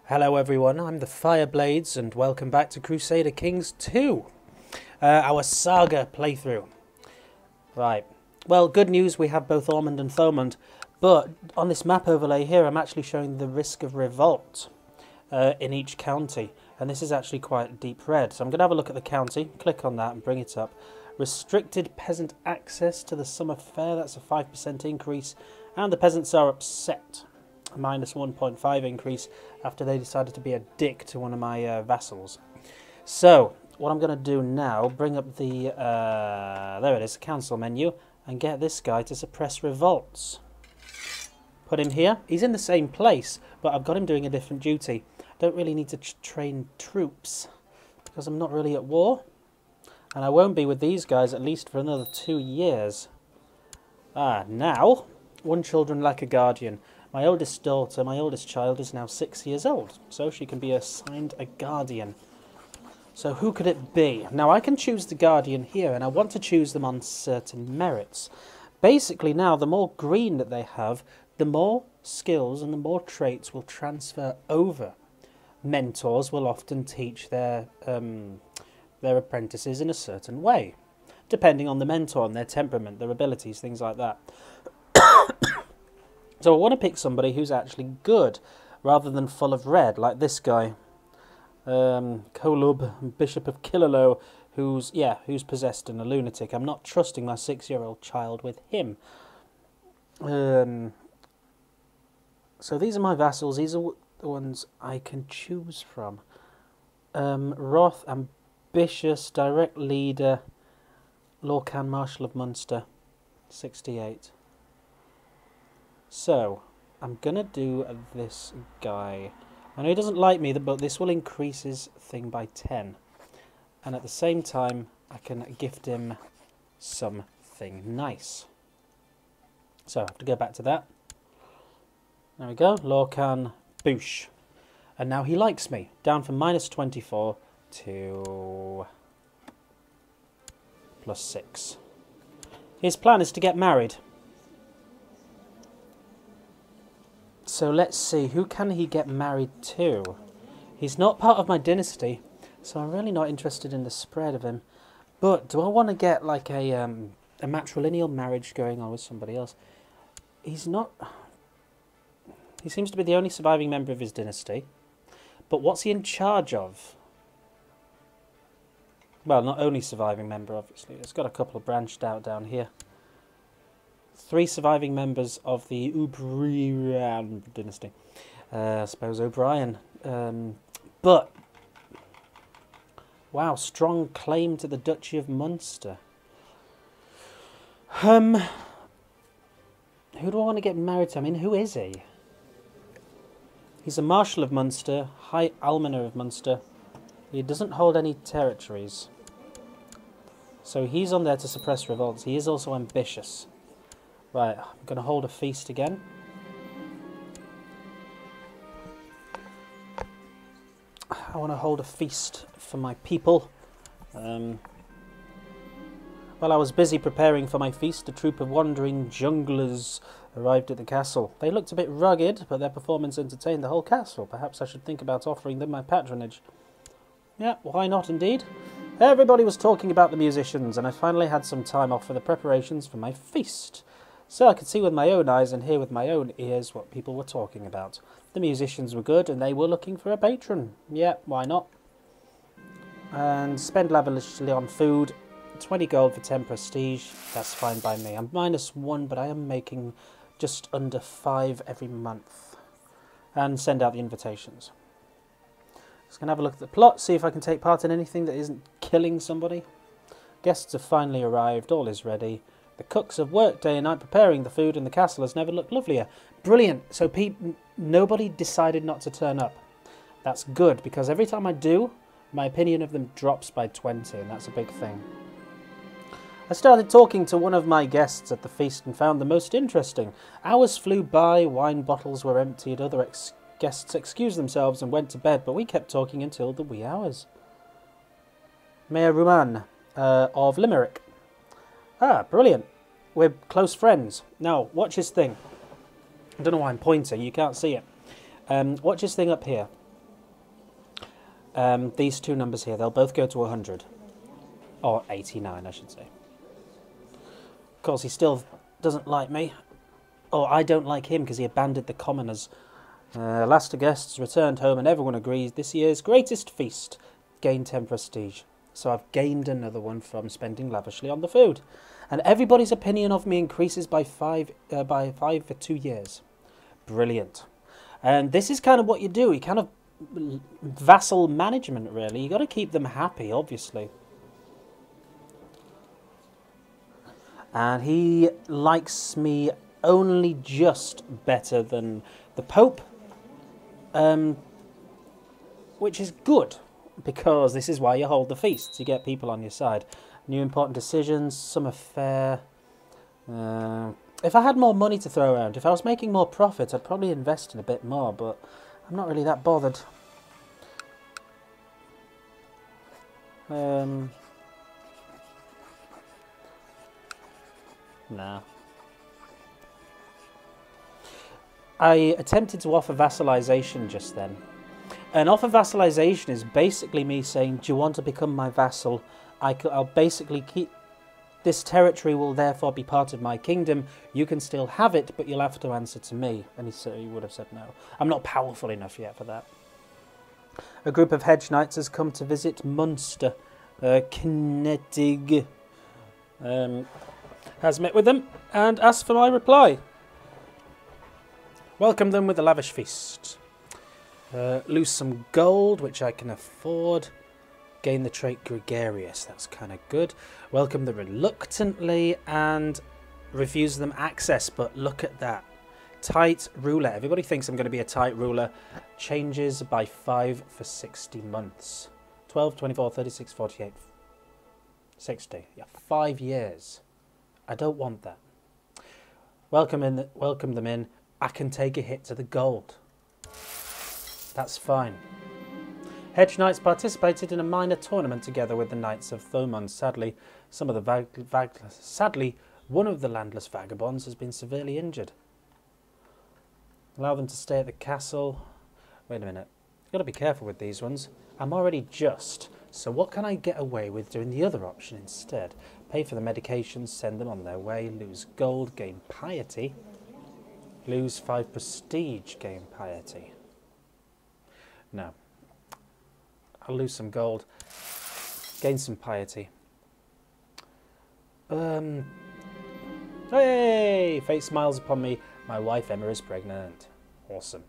Hello everyone, I'm TheFireBlades and welcome back to Crusader Kings 2, our saga playthrough. Right, well, good news, we have both Ormond and Thomond, but on this map overlay here I'm actually showing the risk of revolt in each county, and this is actually quite deep red. So I'm going to have a look at the county, click on that and bring it up. Restricted peasant access to the summer fair, that's a 5% increase, and the peasants are upset. A minus 1.5 increase after they decided to be a dick to one of my vassals. So, what I'm going to do now, bring up the, there it is, council menu, and get this guy to suppress revolts. Put him here. He's in the same place, but I've got him doing a different duty. Don't really need to train troops, because I'm not really at war. And I won't be with these guys at least for another 2 years. Now, one children like a guardian. My oldest daughter, my oldest child, is now 6 years old, so she can be assigned a guardian. So who could it be? Now I can choose the guardian here, and I want to choose them on certain merits. Basically now, the more green that they have, the more skills and the more traits will transfer over. Mentors will often teach their apprentices in a certain way, depending on the mentor and their temperament, their abilities, things like that. So I want to pick somebody who's actually good, rather than full of red, like this guy. Kolub, Bishop of Killalow, who's possessed and a lunatic. I'm not trusting my 6-year-old child with him. So these are my vassals. These are the ones I can choose from. Roth, ambitious, direct leader, Lorcan, Marshal of Munster, 68. So, I'm going to do this guy. I know he doesn't like me, but this will increase his thing by 10. And at the same time, I can gift him something nice. So, I have to go back to that. There we go, Lorcan, boosh. And now he likes me. Down from minus 24 to plus 6. His plan is to get married. So let's see, who can he get married to? He's not part of my dynasty, so I'm really not interested in the spread of him. But do I want to get like a matrilineal marriage going on with somebody else? He's not... He seems to be the only surviving member of his dynasty. But what's he in charge of? Well, not only surviving member, obviously. It's got a couple of branched out down here. 3 surviving members of the O'Brien dynasty. I suppose O'Brien. But, wow, strong claim to the Duchy of Munster. Who do I want to get married to? I mean, who is he? He's a Marshal of Munster, High Almoner of Munster. He doesn't hold any territories. So he's on there to suppress revolts. He is also ambitious. Right, I'm going to hold a feast again. I want to hold a feast for my people. While I was busy preparing for my feast, a troop of wandering junglers arrived at the castle. They looked a bit rugged, but their performance entertained the whole castle. Perhaps I should think about offering them my patronage. Yeah, why not indeed? Everybody was talking about the musicians, and I finally had some time off for the preparations for my feast. So I could see with my own eyes and hear with my own ears what people were talking about. The musicians were good and they were looking for a patron. Yeah, why not? And spend lavishly on food. 20 gold for 10 prestige. That's fine by me. I'm minus 1, but I am making just under 5 every month. And send out the invitations. Just going to have a look at the plot, see if I can take part in anything that isn't killing somebody. Guests have finally arrived. All is ready. The cooks have worked day and night preparing the food, and the castle has never looked lovelier. Brilliant. So nobody decided not to turn up. That's good, because every time I do, my opinion of them drops by 20, and that's a big thing. I started talking to one of my guests at the feast and found the most interesting. Hours flew by, wine bottles were emptied, other guests excused themselves and went to bed, but we kept talking until the wee hours. Mayor Ruman of Limerick. Ah, brilliant. We're close friends. Now, watch his thing. I don't know why I'm pointing, you can't see it. Watch his thing up here. These two numbers here, they'll both go to 100. Or 89, I should say. Of course, he still doesn't like me. Or I don't like him because he abandoned the commoners. Last of guests returned home and everyone agrees this year's greatest feast gained 10 prestige. So I've gained another one from spending lavishly on the food. And everybody's opinion of me increases by five for 2 years. Brilliant. And this is kind of what you do. You kind of vassal management, really. You got to keep them happy, obviously. And he likes me only just better than the Pope, which is good, because this is why you hold the feasts. You get people on your side. New important decisions, some affair. If I had more money to throw around, if I was making more profit, I'd probably invest in a bit more, but I'm not really that bothered. Nah. I attempted to offer vassalization just then. And offer vassalization is basically me saying, do you want to become my vassal? I'll basically keep... This territory will therefore be part of my kingdom. You can still have it, but you'll have to answer to me. And he would have said no. I'm not powerful enough yet for that. A group of hedge knights has come to visit Munster. Kinetig has met with them and asked for my reply. Welcome them with a lavish feast. Lose some gold, which I can afford. Gain the trait gregarious, that's kind of good. Welcome them reluctantly and refuse them access, but look at that. Tight ruler. Everybody thinks I'm going to be a tight ruler. Changes by 5 for 60 months. 12, 24, 36, 48, 60. Yeah, 5 years. I don't want that. Welcome them in. I can take a hit to the gold. That's fine. Hedge Knights participated in a minor tournament together with the Knights of Thomond. Sadly, one of the landless vagabonds has been severely injured. Allow them to stay at the castle. Wait a minute. You've got to be careful with these ones. I'm already just. So what can I get away with doing the other option instead? Pay for the medications, send them on their way, lose gold, gain piety. Lose 5 prestige, gain piety. No. I'll lose some gold. Gain some piety. Hey! Fate smiles upon me. My wife Emma is pregnant. Awesome.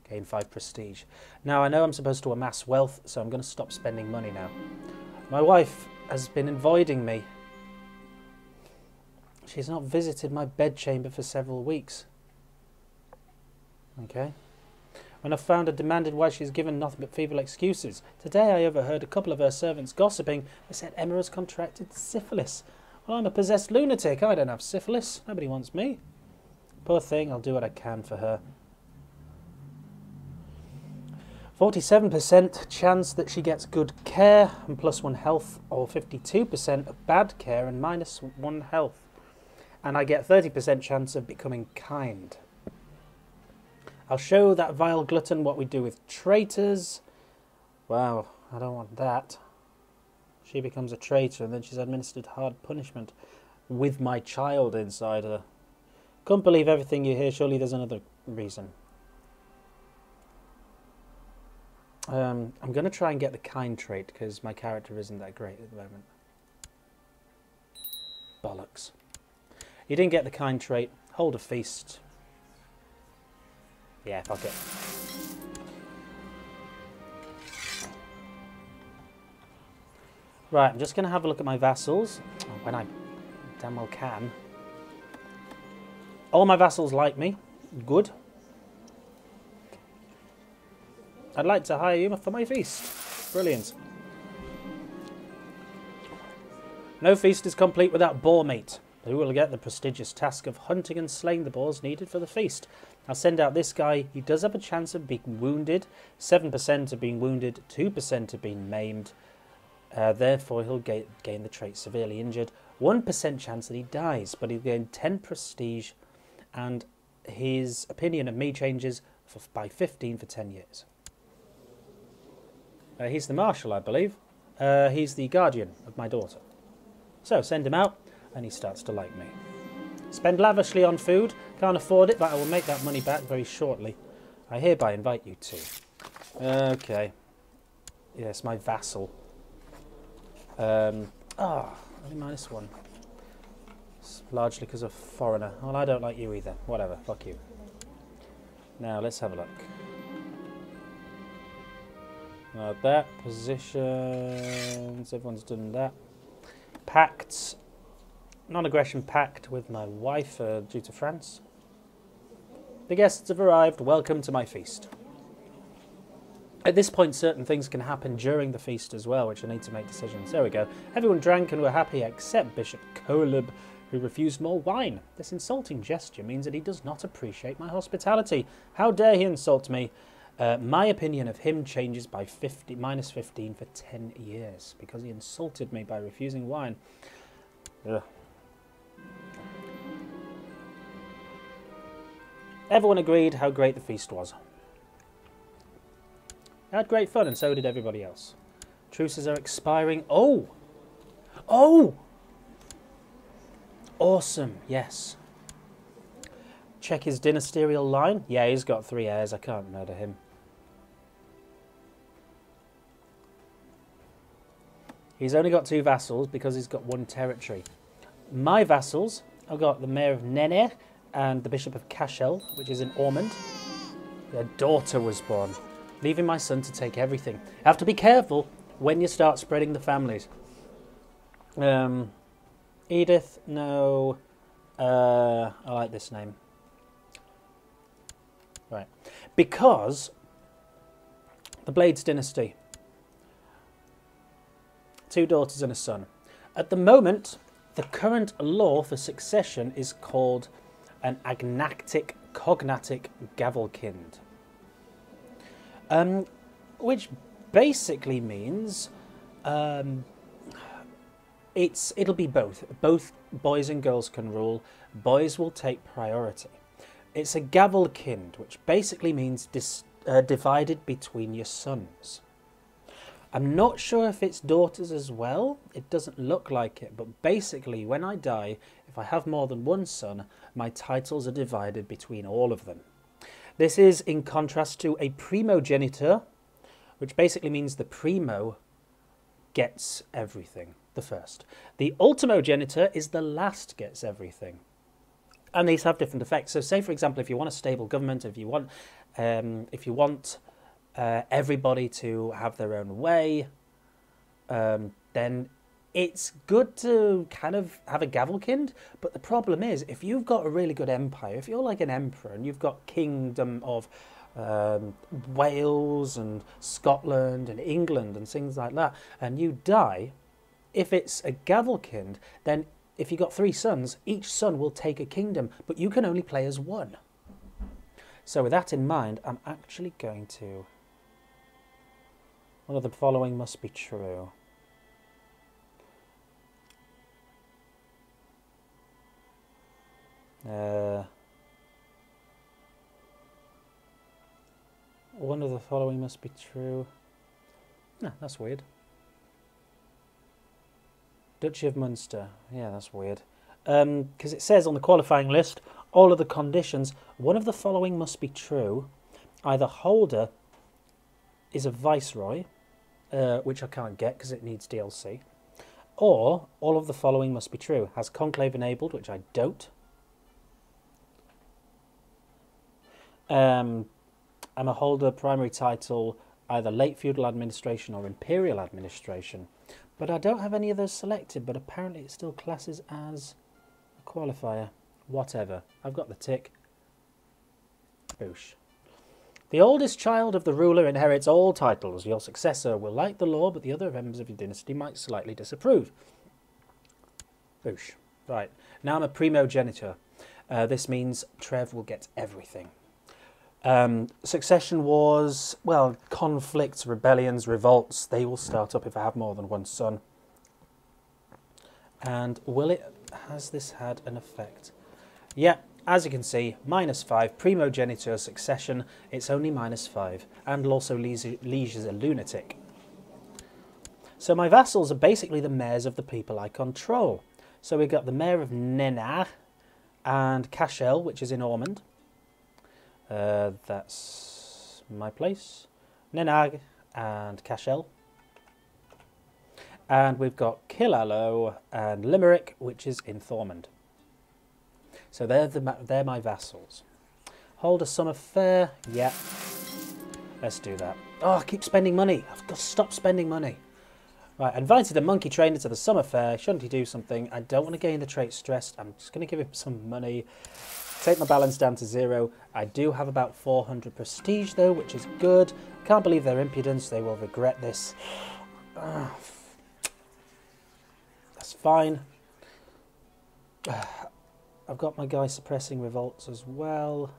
Gain 5 prestige. Now I know I'm supposed to amass wealth, so I'm going to stop spending money now. My wife has been avoiding me. She's not visited my bedchamber for several weeks. Okay. When I found her demanded why she's given nothing but feeble excuses. Today I overheard a couple of her servants gossiping. They said Emma has contracted syphilis. Well, I'm a possessed lunatic. I don't have syphilis. Nobody wants me. Poor thing, I'll do what I can for her. 47% chance that she gets good care and +1 health, or 52% of bad care and -1 health. And I get 30% chance of becoming kind. I'll show that vile glutton what we do with traitors. Wow, I don't want that. She becomes a traitor and then she's administered hard punishment with my child inside her. Can't believe everything you hear. Surely there's another reason. I'm going to try and get the kind trait because my character isn't that great at the moment. Bollocks. You didn't get the kind trait. Hold a feast. Yeah, fuck it. Right, I'm just going to have a look at my vassals. When I damn well can. All my vassals like me. Good. I'd like to hire you for my feast. Brilliant. No feast is complete without boar meat. Who will get the prestigious task of hunting and slaying the boars needed for the feast? I'll send out this guy. He does have a chance of being wounded. 7% of being wounded, 2% of being maimed. Therefore, he'll gain the trait severely injured. 1% chance that he dies, but he'll gain 10 prestige. And his opinion of me changes by 15 for 10 years. He's the marshal, I believe. He's the guardian of my daughter. So send him out, and he starts to like me. Spend lavishly on food. Can't afford it, but I will make that money back very shortly. I hereby invite you to. Okay. Yes, my vassal. Only -1. It's largely because of foreigner. Well, I don't like you either. Whatever, fuck you. Now, let's have a look. That. Positions. Everyone's done that. Pacts. Non-aggression pact with my wife due to France. The guests have arrived. Welcome to my feast. At this point, certain things can happen during the feast as well, which I need to make decisions. There we go. Everyone drank and were happy except Bishop Kolib, who refused more wine. This insulting gesture means that he does not appreciate my hospitality. How dare he insult me? My opinion of him changes by -15 for 10 years because he insulted me by refusing wine. Ugh. Everyone agreed how great the feast was. I had great fun, and so did everybody else. Truces are expiring. Oh! Oh! Awesome, yes. Check his dynasterial line. Yeah, he's got 3 heirs. I can't murder him. He's only got 2 vassals because he's got 1 territory. My vassals, I've got the Mayor of Neneh and the Bishop of Cashel, which is in Ormond. Their daughter was born, leaving my son to take everything. I have to be careful when you start spreading the families. Edith, no. I like this name. Right. Because the Blades dynasty. 2 daughters and a son. At the moment, the current law for succession is called an agnactic cognatic gavelkind. Which basically means it'll be both. Both boys and girls can rule. Boys will take priority. It's a gavelkind, which basically means divided between your sons. I'm not sure if it's daughters as well. It doesn't look like it, but basically when I die, if I have more than 1 son, my titles are divided between all of them. This is in contrast to a primogeniture, which basically means the primo gets everything, the first. The ultimogeniture is the last gets everything. And these have different effects. So say, for example, if you want a stable government, if you want everybody to have their own way, then it's good to kind of have a gavelkind. But the problem is, if you've got a really good empire, if you're like an emperor and you've got kingdom of Wales and Scotland and England and things like that, and you die, if it's a gavelkind, then if you've got 3 sons, each son will take a kingdom, but you can only play as 1. So with that in mind, I'm actually going to... One of the following must be true. One of the following must be true. No, that's weird. Duchy of Munster. Yeah, that's weird. Because it says on the qualifying list, all of the conditions, one of the following must be true. Either holder is a viceroy, which I can't get because it needs DLC, or all of the following must be true. Has conclave enabled, which I don't. I'm a holder primary title, either late feudal administration or imperial administration. But I don't have any of those selected, but apparently it still classes as a qualifier. Whatever. I've got the tick. Boosh. The oldest child of the ruler inherits all titles. Your successor will like the law, but the other members of your dynasty might slightly disapprove. Boosh. Right. Now I'm a primogeniture. This means Trev will get everything. Succession wars, well, conflicts, rebellions, revolts, they will start up if I have more than 1 son. And has this had an effect? Yeah, as you can see, -5, primogeniture, succession, it's only -5, and also Liege is a lunatic. So my vassals are basically the mayors of the people I control. So we've got the mayor of Nenagh and Cashel, which is in Ormond. That's my place. Nenagh and Cashel. And we've got Killaloe and Limerick, which is in Thomond. So they're my vassals. Hold a summer fair. Yeah. Let's do that. Oh, I keep spending money. I've got to stop spending money. Right, I invited a monkey trainer to the summer fair. Shouldn't he do something? I don't want to gain the trait stressed. I'm just going to give him some money. Take my balance down to 0. I do have about 400 prestige though, which is good. Can't believe their impudence. They will regret this. That's fine. I've got my guy suppressing revolts as well.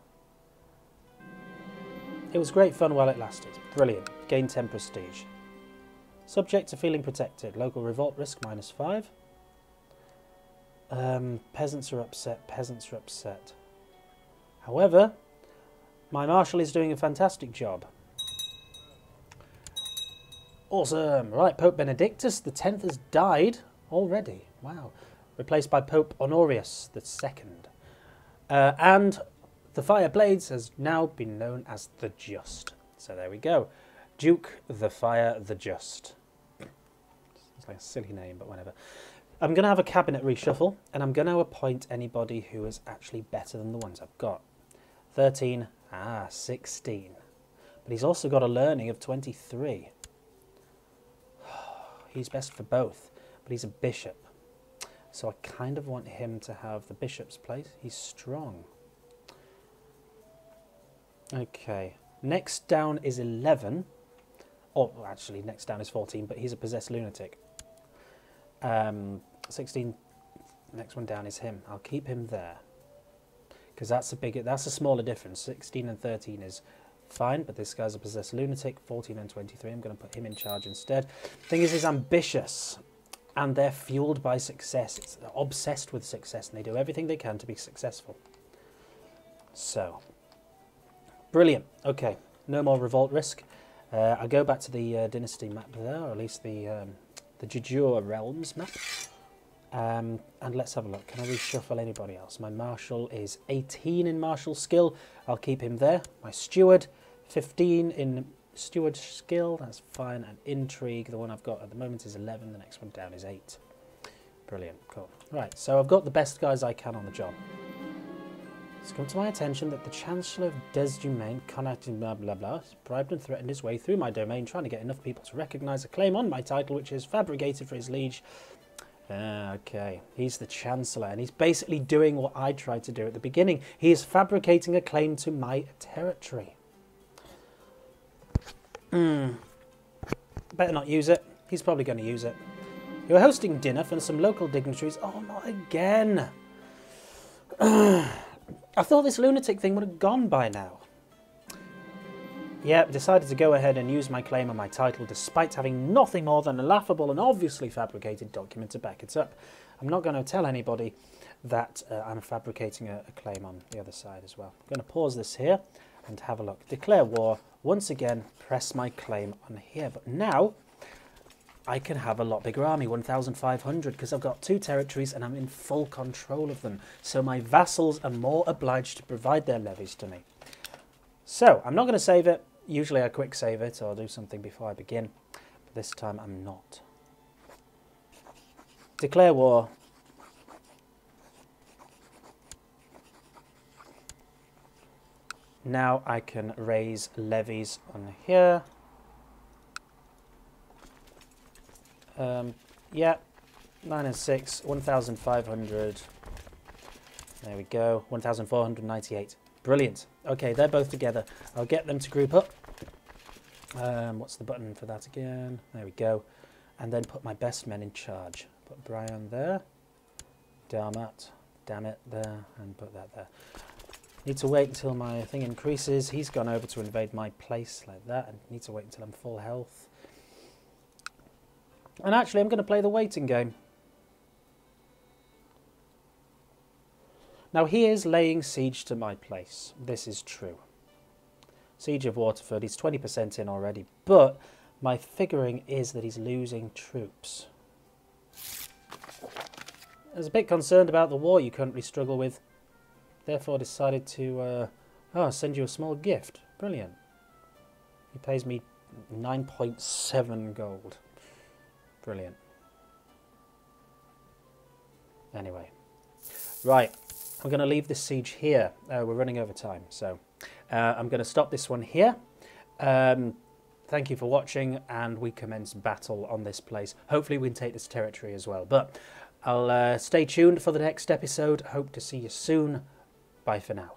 It was great fun while it lasted. Brilliant. Gain 10 prestige. Subject to feeling protected. Local revolt risk -5. Peasants are upset. Peasants are upset. However, my marshal is doing a fantastic job. Awesome. Right, Pope Benedictus the 10th has died already. Wow. Replaced by Pope Honorius the 2nd. And TheFireBlades has now been known as the Just. So there we go. Duke the Fire the Just. It's like a silly name, but whatever. I'm going to have a cabinet reshuffle, and I'm going to appoint anybody who is actually better than the ones I've got. 13, 16. But he's also got a learning of 23. He's best for both, but he's a bishop. So I kind of want him to have the bishop's place. He's strong. Okay, next down is 11. Oh, actually, next down is 14, but he's a possessed lunatic. 16, next one down is him. I'll keep him there. Because that's a smaller difference. 16 and 13 is fine, but this guy's a possessed lunatic. 14 and 23, I'm going to put him in charge instead. Thing is, he's ambitious, and they're fueled by success. They're obsessed with success, and they do everything they can to be successful. So, brilliant. Okay, no more revolt risk. I'll go back to the dynasty map there, or at least the Jujur realms map. And let's have a look. Can I reshuffle anybody else? My marshal is 18 in martial skill. I'll keep him there. My steward, 15 in steward skill. That's fine. And intrigue, the one I've got at the moment is 11. The next one down is 8. Brilliant. Cool. Right, so I've got the best guys I can on the job. It's come to my attention that the Chancellor of Desdumain, connecting blah blah blah, bribed and threatened his way through my domain, trying to get enough people to recognise a claim on my title, which is fabricated for his liege. Okay, he's the Chancellor, and he's basically doing what I tried to do at the beginning. He is fabricating a claim to my territory. Better not use it. He's probably going to use it. You're hosting dinner for some local dignitaries. Oh, not again. I thought this lunatic thing would have gone by now. Yep, decided to go ahead and use my claim on my title despite having nothing more than a laughable and obviously fabricated document to back it up. I'm not going to tell anybody that I'm fabricating a claim on the other side as well. I'm going to pause this here and have a look. Declare war. Once again, press my claim on here. But now I can have a lot bigger army, 1,500, because I've got 2 territories and I'm in full control of them. So my vassals are more obliged to provide their levies to me. So I'm not going to save it. Usually I quick save it or do something before I begin. But this time I'm not. Declare war. Now I can raise levies on here. Yeah, 9 and 6, 1,500. There we go, 1,498. Brilliant. Okay, they're both together. I'll get them to group up. What's the button for that again? There we go. And then put my best men in charge. Put Brian there. Darmat, damn it, there. And put that there. Need to wait until my thing increases. He's gone over to invade my place like that. And need to wait until I'm full health. And actually, I'm going to play the waiting game. Now, he is laying siege to my place. This is true. Siege of Waterford. He's 20% in already. But My figuring is that he's losing troops. I was a bit concerned about the war you currently struggle with. Therefore decided to send you a small gift. Brilliant. He pays me 9.7 gold. Brilliant. Anyway. Right. I'm going to leave this siege here. We're running over time, so I'm going to stop this one here. Thank you for watching, and we commence battle on this place. Hopefully we can take this territory as well. But I'll stay tuned for the next episode. Hope to see you soon. Bye for now.